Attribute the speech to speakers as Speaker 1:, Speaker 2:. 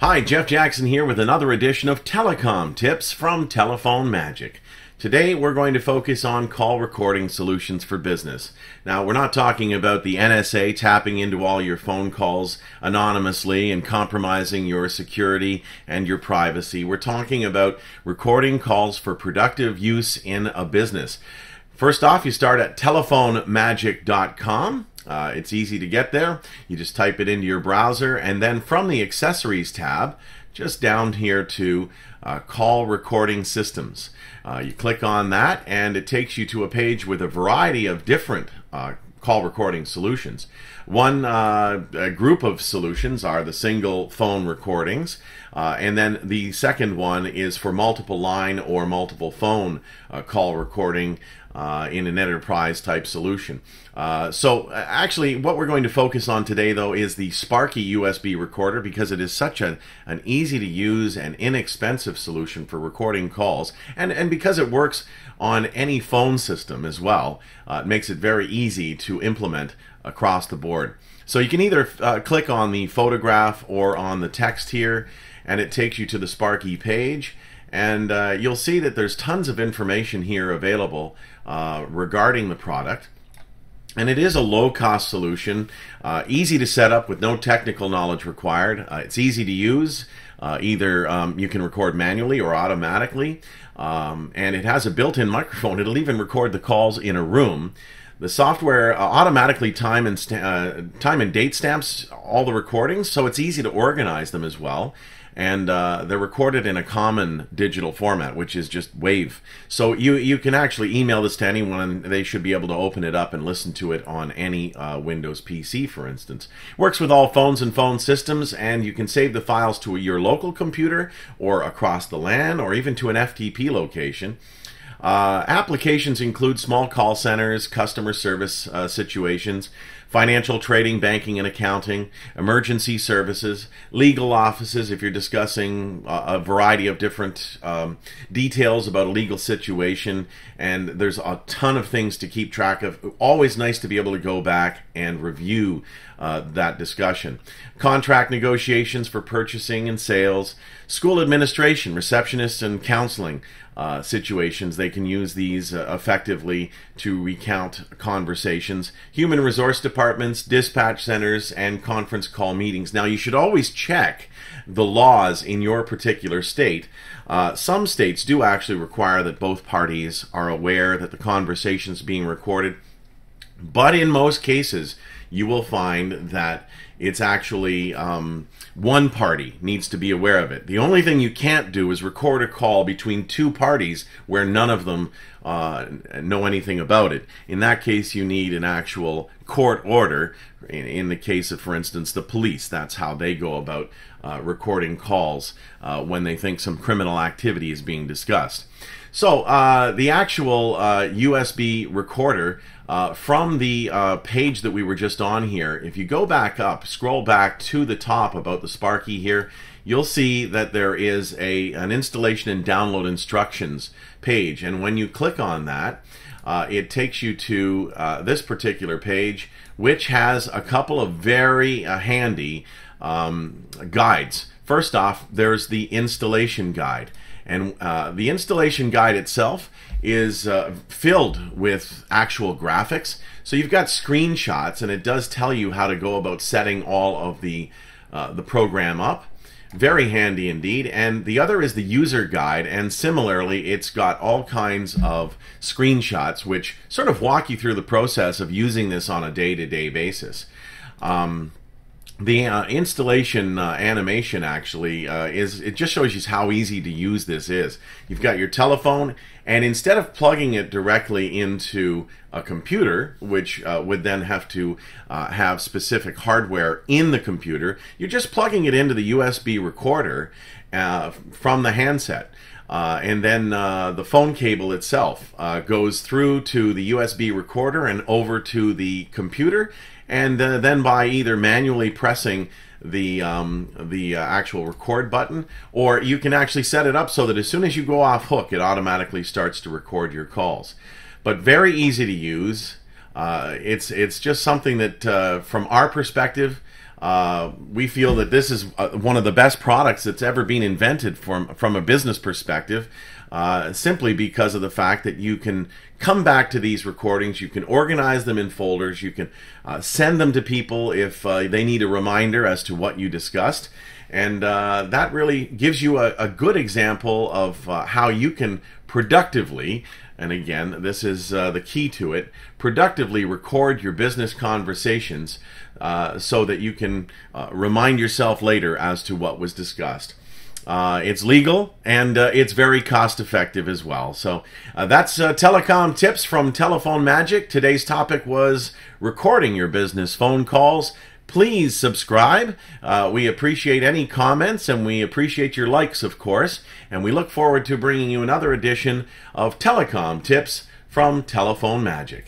Speaker 1: Hi, Jeff Jackson here with another edition of Telecom Tips from Telephone Magic. Today we're going to focus on call recording solutions for business. Now, we're not talking about the NSA tapping into all your phone calls anonymously and compromising your security and your privacy. We're talking about recording calls for productive use in a business. First off, you start at telephonemagik.com. It's easy to get there. You just type it into your browser, and then from the accessories tab, just down here to call recording systems. You click on that, and it takes you to a page with a variety of different call recording solutions. One group of solutions are the single phone recordings, and then the second one is for multiple line or multiple phone call recording in an enterprise type solution. So actually what we're going to focus on today though is the Sparky USB recorder, because it is such an easy to use and inexpensive solution for recording calls, and because it works on any phone system as well. It makes it very easy to implement across the board. So you can either click on the photograph or on the text here, and it takes you to the Sparky page, and you'll see that there's tons of information here available regarding the product. And it is a low-cost solution, easy to set up with no technical knowledge required. It's easy to use. Either you can record manually or automatically, and it has a built-in microphone. It'll even record the calls in a room. The software automatically time and date stamps all the recordings, so it's easy to organize them as well. And they're recorded in a common digital format, which is just WAV. So you can actually email this to anyone, and they should be able to open it up and listen to it on any Windows PC, for instance. Works with all phones and phone systems, and you can save the files to your local computer or across the LAN or even to an FTP location. Applications include small call centers, customer service situations, financial trading, banking and accounting, emergency services, legal offices if you're discussing a variety of different details about a legal situation, and there's a ton of things to keep track of. Always nice to be able to go back and review that discussion. Contract negotiations for purchasing and sales, school administration, receptionists and counseling situations. They can use these effectively to recount conversations. Human resource departments, dispatch centers, and conference call meetings. Now, you should always check the laws in your particular state. Some states do actually require that both parties are aware that the conversation is being recorded, but in most cases you will find that it's actually one party needs to be aware of it. The only thing you can't do is record a call between two parties where none of them know anything about it. In that case, you need an actual court order. In the case of, for instance, the police, that's how they go about recording calls when they think some criminal activity is being discussed. So the actual USB recorder, from the page that we were just on here, if you go back up, scroll back to the top about the Sparky here, you'll see that there is an installation and download instructions page, and when you click on that, it takes you to this particular page, which has a couple of very handy guides. First off, there's the installation guide. And the installation guide itself is filled with actual graphics. So you've got screenshots, and it does tell you how to go about setting all of the program up. Very handy indeed. And the other is the user guide, and similarly it's got all kinds of screenshots which sort of walk you through the process of using this on a day-to-day basis. The installation animation actually it just shows you how easy to use this is. You've got your telephone, and instead of plugging it directly into a computer, which would then have to have specific hardware in the computer, you're just plugging it into the USB recorder from the handset. And then the phone cable itself goes through to the USB recorder and over to the computer, and then by either manually pressing the actual record button, or you can actually set it up so that as soon as you go off hook, it automatically starts to record your calls. But very easy to use. It's just something that from our perspective, We feel that this is one of the best products that's ever been invented from a business perspective, simply because of the fact that you can come back to these recordings, you can organize them in folders, you can send them to people if they need a reminder as to what you discussed. And that really gives you a good example of how you can productively, and again, this is the key to it, productively record your business conversations so that you can remind yourself later as to what was discussed. It's legal and it's very cost effective as well. So that's Telecom tips from Telephone Magic. Today's topic was recording your business phone calls. Please subscribe. We appreciate any comments, and we appreciate your likes, of course. And we look forward to bringing you another edition of Telecom Tips from Telephone Magic.